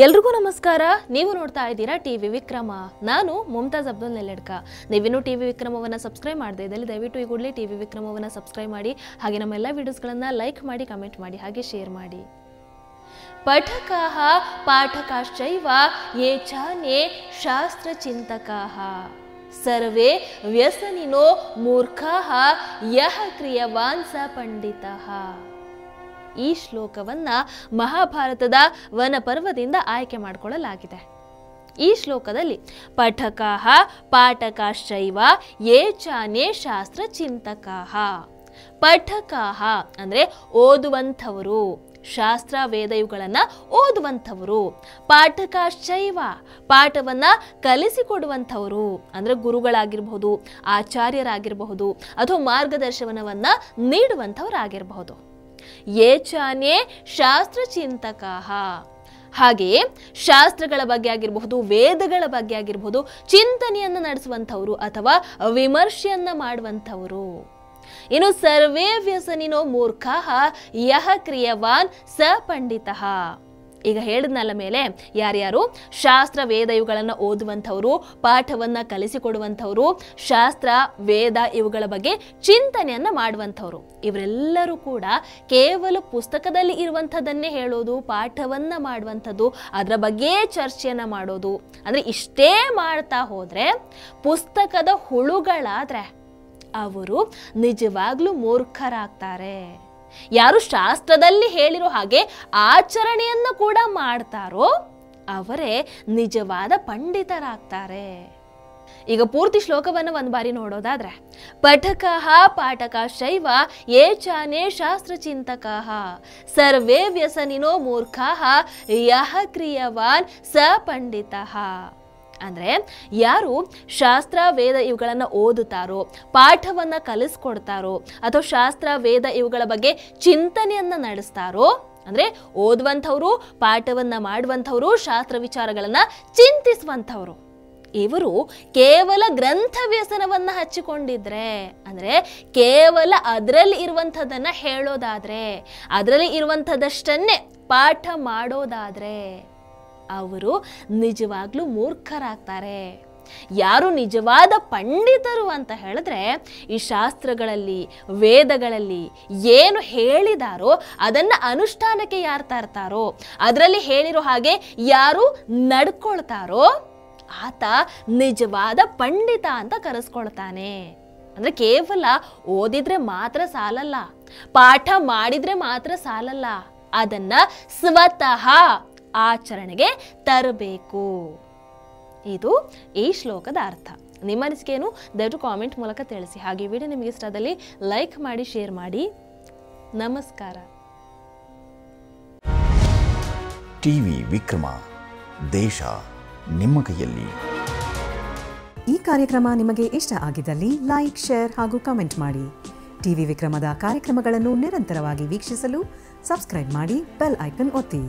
ಎಲ್ರಿಗೂ ನಮಸ್ಕಾರ. ನೀವು ನೋಡ್ತಾ ಇದ್ದೀರಾ ಟಿವಿ ವಿಕ್ರಮ. ನಾನು ಮುಮ್ತಾಜ್ ಅಬ್ದುಲ್ ನೆಲ್ಲೆಡ್ಕ. ನೀವಿನ್ನೂ ಟಿವಿ ವಿಕ್ರಮವನ್ನು ಸಬ್ಸ್ಕ್ರೈಬ್ ಮಾಡದೇ ಇದ್ದಲ್ಲಿ ದಯವಿಟ್ಟು ಈ ಕೂಡಲೇ ಟಿವಿ ವಿಕ್ರಮವನ್ನು ಸಬ್ಸ್ಕ್ರೈಬ್ ಮಾಡಿ, ಹಾಗೆ ನಮ್ಮ ಎಲ್ಲ ವಿಡಿಯೋಸ್ಗಳನ್ನು ಲೈಕ್ ಮಾಡಿ, ಕಮೆಂಟ್ ಮಾಡಿ, ಹಾಗೆ ಶೇರ್ ಮಾಡಿ. ಪಠಕಾಃ ಪಾಠಕಾಶ್ಚೈವ ಯೇ ಚಾನ್ಯೇ ಶಾಸ್ತ್ರಚಿಂತಕಾಃ ಸರ್ವೇ ವ್ಯಸನಿನೋ ಮೂರ್ಖಾಃ ಯಃ ಕ್ರಿಯವಾನ್ ಸ ಪಂಡಿತಃ. ಈ ಶ್ಲೋಕವನ್ನ ಮಹಾಭಾರತದ ವನಪರ್ವದಿಂದ ಆಯ್ಕೆ ಮಾಡಿಕೊಳ್ಳಲಾಗಿದೆ. ಈ ಶ್ಲೋಕದಲ್ಲಿ ಪಠಕಾಃ ಪಾಠಕಾಶ್ಚೈವ ಯೇ ಚಾನ್ಯೇ ಶಾಸ್ತ್ರ ಚಿಂತಕಾಃ. ಪಠಕಾಃ ಅಂದ್ರೆ ಓದುವಂಥವರು, ಶಾಸ್ತ್ರ ವೇದ ಇವುಗಳನ್ನ ಓದುವಂಥವರು. ಪಾಠಕಾಶ್ಚೈವ ಪಾಠವನ್ನ ಕಲಿಸಿಕೊಡುವಂಥವರು ಅಂದ್ರೆ ಗುರುಗಳಾಗಿರಬಹುದು, ಆಚಾರ್ಯರಾಗಿರಬಹುದು, ಅಥವಾ ಮಾರ್ಗದರ್ಶನವನ್ನ ನೀಡುವಂಥವರಾಗಿರಬಹುದು. ಯೇ ಚಾನ್ಯೇ ಶಾಸ್ತ್ರ ಚಿಂತಕಾಃ, ಹಾಗೆಯೇ ಶಾಸ್ತ್ರಗಳ ಬಗ್ಗೆ ಆಗಿರಬಹುದು, ವೇದಗಳ ಬಗ್ಗೆ ಆಗಿರಬಹುದು ಚಿಂತನೆಯನ್ನ ನಡೆಸುವಂಥವರು ಅಥವಾ ವಿಮರ್ಶೆಯನ್ನ ಮಾಡುವಂಥವರು. ಇನ್ನು ಸರ್ವೇ ವ್ಯಸನಿನೋ ಮೂರ್ಖಾಃ ಯಃ ಕ್ರಿಯವಾನ್ ಸ ಪಂಡಿತಃ. ಈಗ ಹೇಳಿದ್ನಲ್ಲ ಮೇಲೆ ಯಾರ್ಯಾರು ಶಾಸ್ತ್ರ ವೇದ ಇವುಗಳನ್ನು ಓದುವಂಥವರು, ಪಾಠವನ್ನ ಕಲಿಸಿಕೊಡುವಂಥವರು, ಶಾಸ್ತ್ರ ವೇದ ಇವುಗಳ ಬಗ್ಗೆ ಚಿಂತನೆಯನ್ನ ಮಾಡುವಂಥವ್ರು, ಇವರೆಲ್ಲರೂ ಕೂಡ ಕೇವಲ ಪುಸ್ತಕದಲ್ಲಿ ಇರುವಂಥದ್ದನ್ನೇ ಹೇಳೋದು, ಪಾಠವನ್ನ ಮಾಡುವಂಥದ್ದು, ಅದರ ಬಗ್ಗೆ ಚರ್ಚೆಯನ್ನ ಮಾಡೋದು, ಅಂದ್ರೆ ಇಷ್ಟೇ ಮಾಡ್ತಾ ಹೋದ್ರೆ ಪುಸ್ತಕದ ಹುಳುಗಳಾದ್ರೆ ಅವರು ನಿಜವಾಗ್ಲೂ ಮೂರ್ಖರಾಗ್ತಾರೆ. ಯಾರು ಶಾಸ್ತ್ರದಲ್ಲಿ ಹೇಳಿರೋ ಹಾಗೆ ಆಚರಣೆಯನ್ನು ಕೂಡ ಮಾಡ್ತಾರೋ ಅವರೇ ನಿಜವಾದ ಪಂಡಿತರಾಗ್ತಾರೆ. ಈಗ ಪೂರ್ತಿ ಶ್ಲೋಕವನ್ನು ಒಂದು ಬಾರಿ ನೋಡೋದಾದ್ರೆ, ಪಠಕಾಃ ಪಾಠಕಾಶ್ಚೈವ ಯೇ ಚಾನ್ಯೇ ಶಾಸ್ತ್ರ ಚಿಂತಕಾಃ ಸರ್ವೇ ವ್ಯಸನಿನೋ ಮೂರ್ಖಾಃ ಯಃ ಕ್ರಿಯವಾನ್ ಸ ಪಂಡಿತಃ. ಅಂದ್ರೆ ಯಾರು ಶಾಸ್ತ್ರ ವೇದ ಇವುಗಳನ್ನ ಓದುತ್ತಾರೋ, ಪಾಠವನ್ನ ಕಲಿಸ್ಕೊಡ್ತಾರೋ, ಅಥವಾ ಶಾಸ್ತ್ರ ವೇದ ಇವುಗಳ ಬಗ್ಗೆ ಚಿಂತನೆಯನ್ನ ನಡೆಸ್ತಾರೋ, ಅಂದ್ರೆ ಓದುವಂಥವ್ರು, ಪಾಠವನ್ನ ಮಾಡುವಂಥವ್ರು, ಶಾಸ್ತ್ರ ವಿಚಾರಗಳನ್ನ ಚಿಂತಿಸುವಂಥವ್ರು, ಇವರು ಕೇವಲ ಗ್ರಂಥ ವ್ಯಸನವನ್ನ ಹಚ್ಚಿಕೊಂಡಿದ್ರೆ, ಅಂದ್ರೆ ಕೇವಲ ಅದರಲ್ಲಿ ಇರುವಂಥದ್ದನ್ನ ಹೇಳೋದಾದ್ರೆ, ಅದರಲ್ಲಿ ಇರುವಂಥದ್ದಷ್ಟನ್ನೇ ಪಾಠ ಮಾಡೋದಾದ್ರೆ ಅವರು ನಿಜವಾಗ್ಲೂ ಮೂರ್ಖರಾಗ್ತಾರೆ. ಯಾರು ನಿಜವಾದ ಪಂಡಿತರು ಅಂತ ಹೇಳಿದ್ರೆ ಈ ಶಾಸ್ತ್ರಗಳಲ್ಲಿ ವೇದಗಳಲ್ಲಿ ಏನು ಹೇಳಿದಾರೋ ಅದನ್ನ ಅನುಷ್ಠಾನಕ್ಕೆ ಯಾರು ತರ್ತಾರೋ, ಅದರಲ್ಲಿ ಹೇಳಿರೋ ಹಾಗೆ ಯಾರು ನಡ್ಕೊಳ್ತಾರೋ ಆತ ನಿಜವಾದ ಪಂಡಿತ ಅಂತ ಕರೆಸ್ಕೊಳ್ತಾನೆ. ಅಂದ್ರೆ ಕೇವಲ ಓದಿದ್ರೆ ಮಾತ್ರ ಸಾಲಲ್ಲ, ಪಾಠ ಮಾಡಿದ್ರೆ ಮಾತ್ರ ಸಾಲಲ್ಲ, ಅದನ್ನ ಸ್ವತಃ ಆಚರಣೆಗೆ ತರಬೇಕು. ಇದು ಈ ಶ್ಲೋಕದ ಅರ್ಥ. ನಿಮ್ಮ ಅನಿಸಿಕೆಯನ್ನು ದಯವಿಟ್ಟು ಕಾಮೆಂಟ್ ಮೂಲಕ ತಿಳಿಸಿ. ಹಾಗೆ ವಿಡಿಯೋ ನಿಮಗೆ ಇಷ್ಟದಲ್ಲಿ ಲೈಕ್ ಮಾಡಿ, ಶೇರ್ ಮಾಡಿ. ನಮಸ್ಕಾರ. ಟಿವಿ ವಿಕ್ರಮ, ದೇಶ ನಿಮ್ಮ ಕೈಯಲ್ಲಿ. ಈ ಕಾರ್ಯಕ್ರಮ ನಿಮಗೆ ಇಷ್ಟ ಆಗಿದ್ದಲ್ಲಿ ಲೈಕ್, ಶೇರ್ ಹಾಗೂ ಕಮೆಂಟ್ ಮಾಡಿ. ಟಿವಿ ವಿಕ್ರಮದ ಕಾರ್ಯಕ್ರಮಗಳನ್ನು ನಿರಂತರವಾಗಿ ವೀಕ್ಷಿಸಲು ಸಬ್ಸ್ಕ್ರೈಬ್ ಮಾಡಿ, ಬೆಲ್ ಐಕನ್ ಒತ್ತಿ.